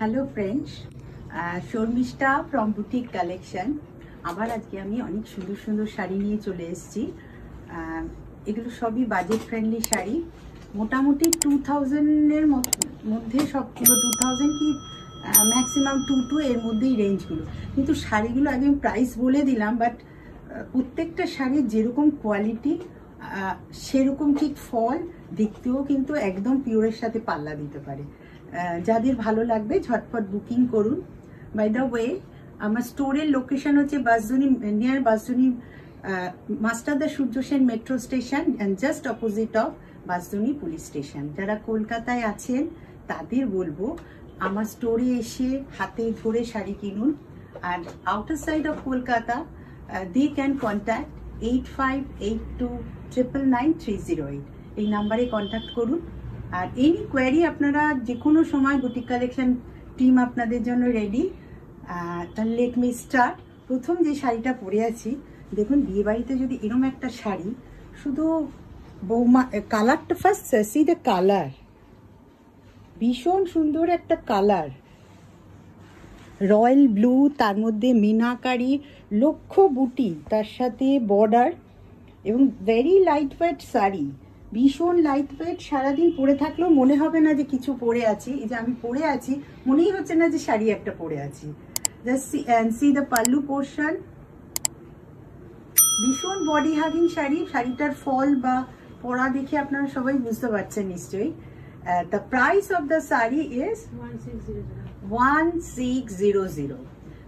Hello friends, Sharmishtha from boutique collection. আবার আজকে আমি অনেক সুন্দর সুন্দর শাড়ি নিয়ে চলে এসেছি। এগুলো সবই বাজেট ফ্রেন্ডলি শাড়ি, মোটামুটি 2000-এর মধ্যে সবগুলো, 2000 কি ম্যাক্সিমাম 2 এর মধ্যেই রেঞ্জগুলো। কিন্তু শাড়িগুলো আগে আমি প্রাইস বলে দিলাম, বাট প্রত্যেকটা শাড়ির যেরকম কোয়ালিটি সেরকম ঠিক ফল, দেখতেও কিন্তু একদম পিওরের সাথে পাল্লা দিতে পারে। যাদের ভালো লাগবে ঝটপট বুকিং করুন। বাই দ্য ওয়ে, আমার স্টোরের লোকেশন হচ্ছে Bansdroni, near Bansdroni Masterda Surya Sen metro station and just opposite of Bansdroni police station. যারা কলকাতায় আছেন তাদের বলবো আমার স্টোরে এসে হাতে ধরে শাড়ি কিনুন। আর outer side of Kolkata they can contact 8582999308 এই নাম্বারে কন্ট্যাক্ট করুন। আর এনি কোয়ারি আপনারা যে কোনো সময় বুটিক কালেকশন টিম আপনাদের জন্য রেডি। তাহলে লেট মি স্টার্ট। প্রথম যে শাড়িটা পরে আছি, দেখুন বিয়েবাড়িতে যদি এরকম একটা শাড়ি, শুধু বৌমা, কালারটা ফার্স্ট সি দ্য কালার, ভীষণ সুন্দর একটা কালার, রয়্যাল ব্লু, তার মধ্যে মিনাকারি, লক্ষ্য বুটি, তার সাথে বর্ডার এবং ভেরি লাইট ওয়েট শাড়ি, ভীষণ লাইট ওয়েট। সারাদিন পরে থাকলেও মনে হবে না যে কিছু পরে আছি। এই যে আমি পরে আছি, মনেই হচ্ছে না যে শাড়ি একটা পরে আছি। Just see the pallu portion, ভীষণ বডি হাগিং শাড়ি। শাড়িটার ফল বা পরা দেখে আপনারা সবাই বুঝতে পারছেন নিশ্চয়ই। The price of the sari is 1600।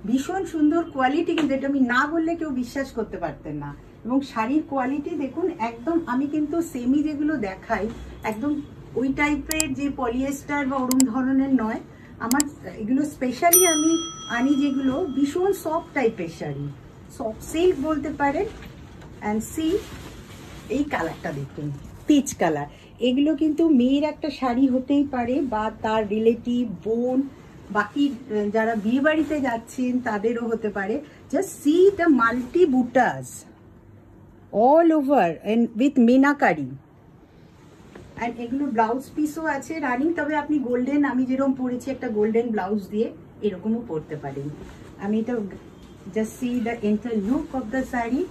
ভীষণ সুন্দর কোয়ালিটি, কিন্তু এটা আমি না বললে কেউ বিশ্বাস করতে পারতেন না। এবং শাড়ির কোয়ালিটি দেখুন, একদম আমি কিন্তু সেমি যেগুলো দেখাই একদম ওই টাইপের যে পলিয়েস্টার বা ওরম ধরনের নয়। আমার এগুলো স্পেশালি আমি আনি যেগুলো ভীষণ সফট টাইপের শাড়ি, সফট সিল্ক বলতে পারেন। অ্যান্ড সি এই কালারটা দেখুন, পিচ কালার। এগুলো কিন্তু মেয়ের একটা শাড়ি হতেই পারে, বা তার রিলেটিভ, বোন, বাকি যারা বিয়ে বাড়িতে যাচ্ছেন তাদেরও হতে পারে। Just see the multi butas all over and with meenakari. And এগুলো ব্লাউজ পিসও আছে রানিং, তবে আপনি গোল্ডেন, আমি যেরকম পরেছি একটা গোল্ডেন ব্লাউজ দিয়ে, এরকমও পরতে পারেন। আমি এটা just see the enter look of the sari.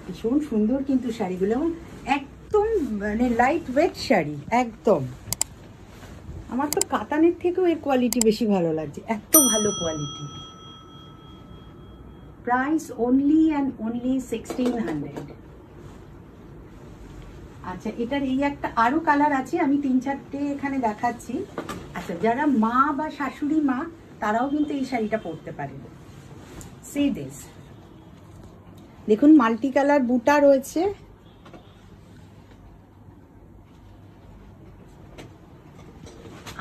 ভীষণ সুন্দর কিন্তু শাড়িগুলো, এবং একদম মানে লাইট ওয়েট শাড়ি একদম। আমার তো কাতানের থেকেও এর কোয়ালিটি বেশি ভালো লাগছে, এত ভালো quality. Price only and only 1600। আচ্ছা, এটার এই একটা আরো কালার আছে, আমি 3-4টে এখানে দেখাচ্ছি। আচ্ছা, যারা মা বা শাশুড়ি মা তারাও কিন্তু এই শাড়িটা পরতে পারেন। সি দিস, দেখুন মাল্টি কালার বুটা রয়েছে,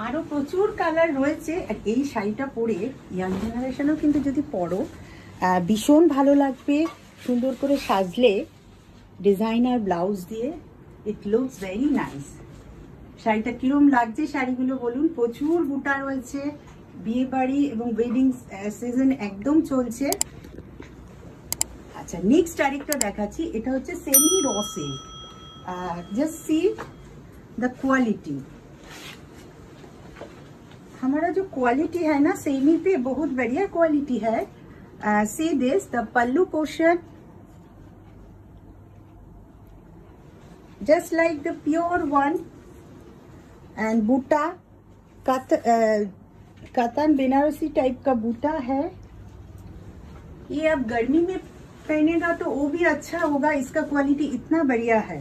আরো প্রচুর কালার রয়েছে। আর এই শাড়িটা পরে ইয়াং জেনারেশনও কিন্তু যদি পরো ভীষণ ভালো লাগবে। সুন্দর করে সাজলে ডিজাইনার ব্লাউজ দিয়ে, ইট লুকস ভেরি নাইস। শাড়িটা কিরম লাগছে শাড়িগুলো বলুন। প্রচুর বুটা রয়েছে, বিয়ে বাড়ি এবং ওয়েডিং সিজন একদম চলছে। আচ্ছা, নেক্সট আরেকটা দেখাচ্ছি, এটা হচ্ছে semi raw silk. Just see the quality. हमारा जो क्वालिटी है ना सेमी पे बहुत बढ़िया क्वालिटी है। See this the pallu portion, just like the pure one, and बूटा कतन बनारसी टाइप का बूटा है। ये अब गर्मी में पहनेगा तो वो भी अच्छा होगा, इसका क्वालिटी इतना बढ़िया है।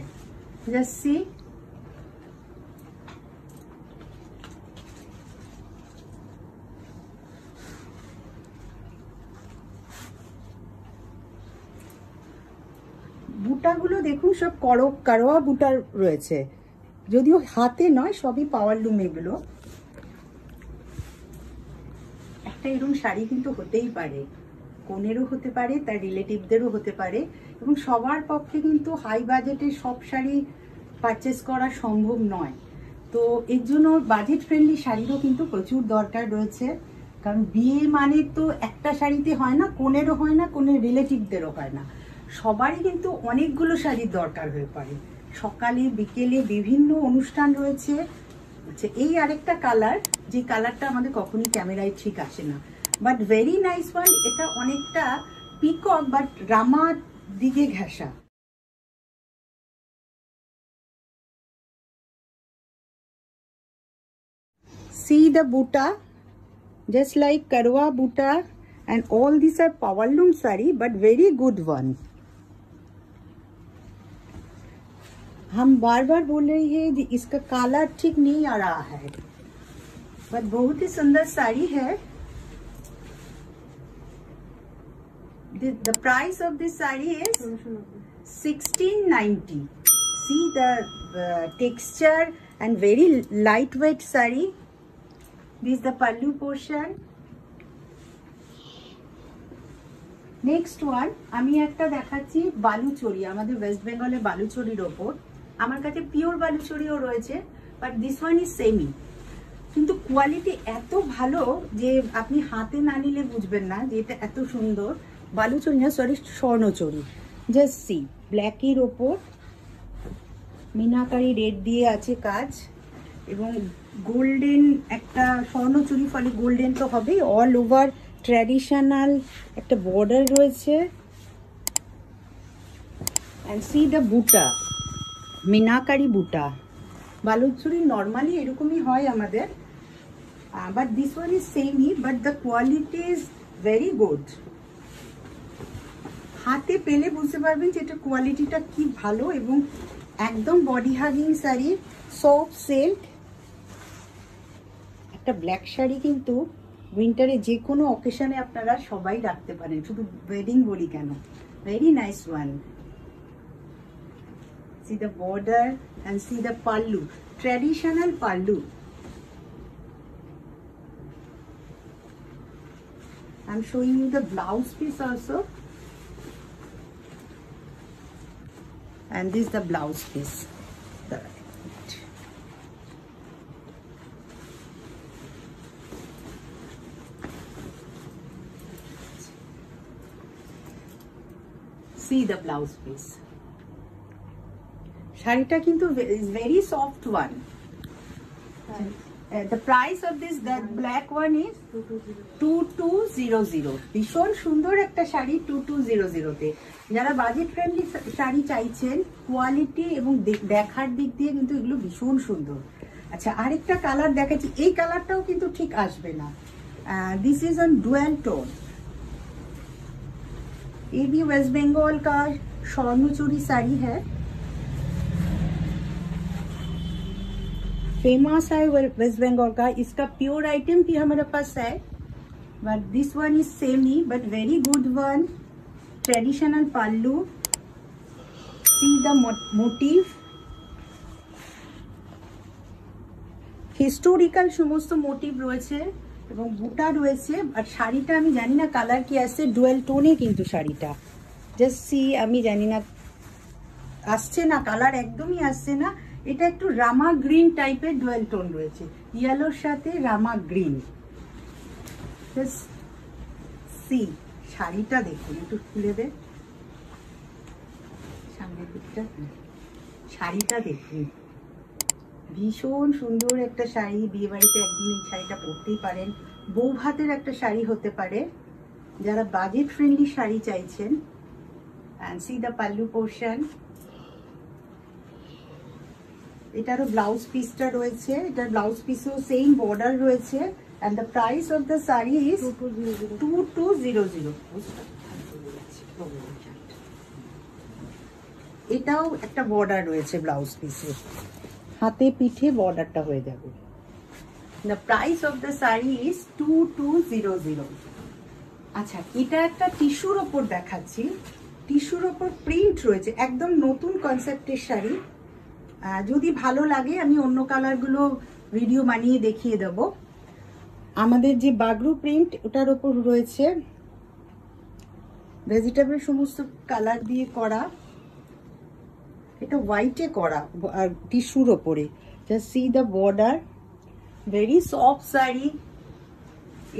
जस्ट सी, বুটাগুলো দেখুন সব করোয়া বুটার রয়েছে, যদিও হাতে নয়, সবই পাওয়ার লুম। এগুলো একটা এরকম শাড়ি কিন্তু হতেই পারে, কোনেরও হতে পারে, তার রিলেটিভদেরও হতে পারে, এবং সবার পক্ষে কিন্তু হাই বাজেটে সব শাড়ি পারচেস করা সম্ভব নয়। তো এর জন্য বাজেট ফ্রেন্ডলি শাড়িরও কিন্তু প্রচুর দরকার রয়েছে। কারণ বিয়ে মানে তো একটা শাড়িতে হয় না, কোনেরও হয় না, কোনের রিলেটিভদেরও হয় না, সবারই কিন্তু অনেকগুলো শাড়ির দরকার হয়ে পড়ে। সকালে বিকেলে বিভিন্ন অনুষ্ঠান রয়েছে, আচ্ছা, এই আরেকটা কালার, যে কালারটা আমাদের কখনই ক্যামেরায় ঠিক আসে না, বাট ভেরি নাইস ওয়ান। এটা অনেকটা পিকক বাট রামার দিকে ঘেঁষা। See the buta, just like karwa buta, and all these are powerloom saree, but very good one. हम बार बार बोल रहे हैं कि इसका काला ठीक नहीं आ रहा है, बट बहुत ही सुंदर साड़ी है। The price of this saree is 1690. See the texture and very lightweight saree. This is the pallu portion. Next one, আমি একটা দেখাচ্ছি বালুচরি, আমাদের ওয়েস্ট বেঙ্গলের বালুচরির ওপর। আমার কাছে পিওর বালুচরিও রয়েছে, but this one is semi. কিন্তু কোয়ালিটি এত ভালো যে আপনি হাতে না নিলে বুঝবেন না যে এটা এত সুন্দর। বালুচরি না, সরি, স্বর্ণচরি। জাস্ট সি, ব্ল্যাকের ওপর মিনাকারি রেড দিয়ে আছে কাজ, এবং গোল্ডেন একটা স্বর্ণচুরি, ফলে গোল্ডেন তো হবেই। অল ওভার ট্র্যাডিশনাল একটা বর্ডার রয়েছে। অ্যান্ড সি দ্য বুটা, মিনাকারি বুটা। বালুচুরি নর্মালি এরকমই হয় আমাদের, বাট দিস ওয়ান ইজ সেমই, but the quality is very good. হাতে পেলে বুঝতে পারবেন যে এটা কোয়ালিটিটা কি ভালো, এবং একদম body hugging sari, soft silk. একটা ব্ল্যাক শাড়ি কিন্তু উইন্টারে যে কোনো অকেশনে আপনারা সবাই রাখতে পারেন, শুধু ওয়েডিং বলি কেন। Very nice one. See the border and see the pallu, traditional pallu. I am showing you the blouse piece also, and this is the blouse piece. See the blouse piece. শাড়িটা কিন্তু is very soft one. The price of this, that black one is 2200. ভীষণ সুন্দর একটা শাড়ি 2200 তে। যারা budget friendly sari চাইছেন, quality এবং দেখার দিক দিয়ে কিন্তু এগুলো ভীষণ সুন্দর। আচ্ছা, আরেকটা কালার দেখাচ্ছি, এই কালারটাও কিন্তু ঠিক আসবে না। This is on dual tone. ये भी वेस्ट बंगाल का स्वर्णचूरी साड़ी है, फेमस है वेस्ट बंगाल का। इसका प्योर आइटम भी हमारे पास है, but this one is semi but very good one. Traditional pallu, see the motif, historical সমস্ত মোটিভ রয়েছে এবং বুটা রয়েছে। আর শাড়িটা আমি জানি না কালার কি আসছে, ডুয়েল টোনে কিন্তু শাড়িটা। জাস্ট সি, আমি জানি না আসছে না, কালার একদমই আসছে না। এটা একটু রামা গ্রিন টাইপের ডুয়েল টোন রয়েছে, ইয়েলোর সাথে রামা গ্রিন। জাস্ট সি, শাড়িটা দেখুন, একটু খুলে দে সামনের দিকটা। শাড়িটা দেখুন, ভীষণ সুন্দর একটা শাড়ি। বিয়ে বাড়িতে একদিন এই শাড়িটা পরতেই পারেন, বউ ভাতের একটা শাড়ি হতে পারে যারা বাজেট ফ্রেন্ডলি শাড়ি চাইছেন। And see the pallu portion. এটারও ব্লাউজ পিসটা রয়েছে, এটার ব্লাউজ পিসেও সেম বর্ডার রয়েছে। And the price of the sari is 2200। এটাও একটা বর্ডার রয়েছে ব্লাউজ পিসে, হাতে পিঠে বর্ডারটা হয়ে যাবে। The price of the sari is 2200। আচ্ছা, এটা একটা টিস্যুর ওপর দেখাচ্ছি, টিস্যুর ওপর প্রিন্ট রয়েছে, একদম নতুন কনসেপ্টের শাড়ি। যদি ভালো লাগে আমি অন্য কালারগুলো ভিডিও বানিয়ে দেখিয়ে দেব। আমাদের যে বাগরু প্রিন্ট, ওটার ওপর রয়েছে ভেজিটেবল সমস্ত কালার দিয়ে করা। এটা হোয়াইটে করা আর টিস্যুর ওপরে। Just see the border, very soft sari.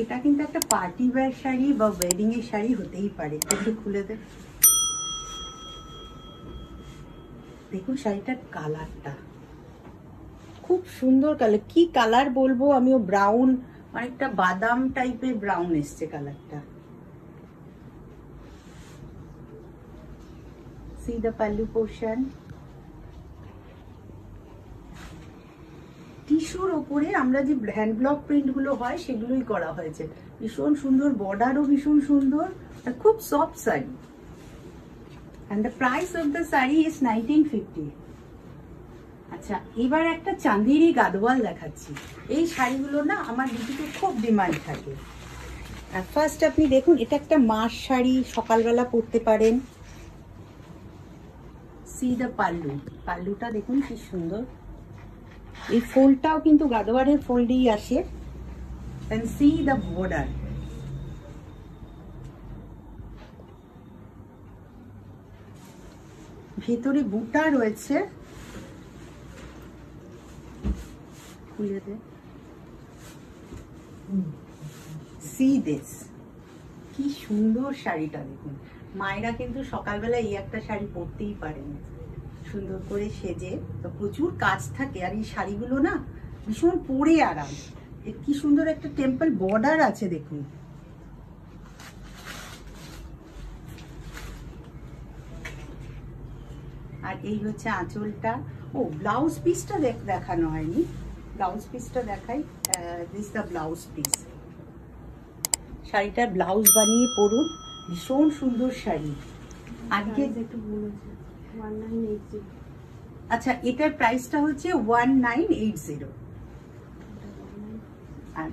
এটা কিন্তু একটা পার্টি ওয়্যার শাড়ি বা ওয়েডিং এর শাড়ি হতেই পারে। একটু খুলে দে, দেখুন শাড়িটার কালারটা খুব সুন্দর কালার, কি কালার বলবো আমিও, ব্রাউন, অনেকটা বাদাম টাইপের ব্রাউন এসছে কালারটা। C the pallu portion. টিস্যুর ওপরে আমরা যে হ্যান্ড ব্লক প্রিন্ট গুলো হয় সেগুলোই করা হয়েছে। ভীষণ সুন্দর, বর্ডারও ভীষণ সুন্দর, খুব soft sari. and the price of the saree is 1950। আচ্ছা, এবার একটা চাঁদেরি গাদওয়াল দেখাচ্ছি। এই শাড়িগুলো না আমার দিদিকে খুব ডিমান্ড থাকে। ফার্স্ট আপনি দেখুন, এটা একটা মাস শাড়ি, সকালবেলা পরতে পারেন। সি দ্য পাল্লু, পাল্লুটা দেখুন কি সুন্দর, এই ফোল্ডটাও কিন্তু গাদোয়ারের ফোল্ডেই আসে। and see the border, ভেতরে বুটা রয়েছে, খুলে দে। see this, কি সুন্দর শাড়িটা দেখুন। মায়েরা কিন্তু সকালবেলা এই একটা শাড়ি পরতেই পারেন, সুন্দর করে সেজে। তো প্রচুর কাজ থাকে, আর এই শাড়িগুলো না ভীষণ পরে আরাম। কি সুন্দর একটা টেম্পল বর্ডার আছে দেখুন। আর এই হচ্ছে আঁচলটা। ও, ব্লাউজ পিসটা দেখানো হয়নি, ব্লাউজ পিসটা দেখাই। This the blouse piece. শাড়িটার ব্লাউজ বানিয়ে পরুন, ভীষণ সুন্দর শাড়ি। আজকে আচ্ছা, এটার প্রাইসটা হচ্ছে 1980। and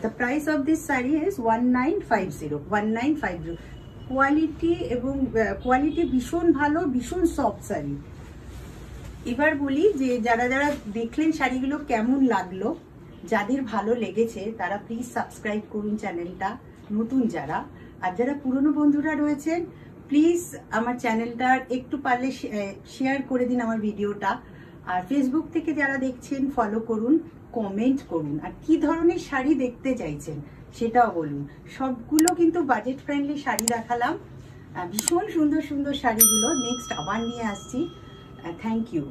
the price of this saree is 1950। Quality এবং কোয়ালিটি ভীষণ ভালো, ভীষণ সফট শাড়ি। এবার বলি যে যারা যারা দেখলেন শাড়িগুলো কেমন লাগলো, যাদের ভালো লেগেছে তারা প্লিজ সাবস্ক্রাইব করুন চ্যানেলটা, নতুন যারা। আর যারা পুরনো বন্ধুরা রয়েছেন প্লিজ আমার চ্যানেলটা একটু পারলে শেয়ার করে দিন আমার ভিডিওটা। আর ফেসবুক থেকে যারা দেখছেন ফলো করুন, কমেন্ট করুন, আর কি ধরনের শাড়ি দেখতে চাইছেন সেটাও বলুন। সবগুলো কিন্তু বাজেট ফ্রেন্ডলি শাড়ি দেখালাম, ভীষণ সুন্দর সুন্দর শাড়িগুলো। নেক্সট আবার নিয়ে আসছি। Thank you.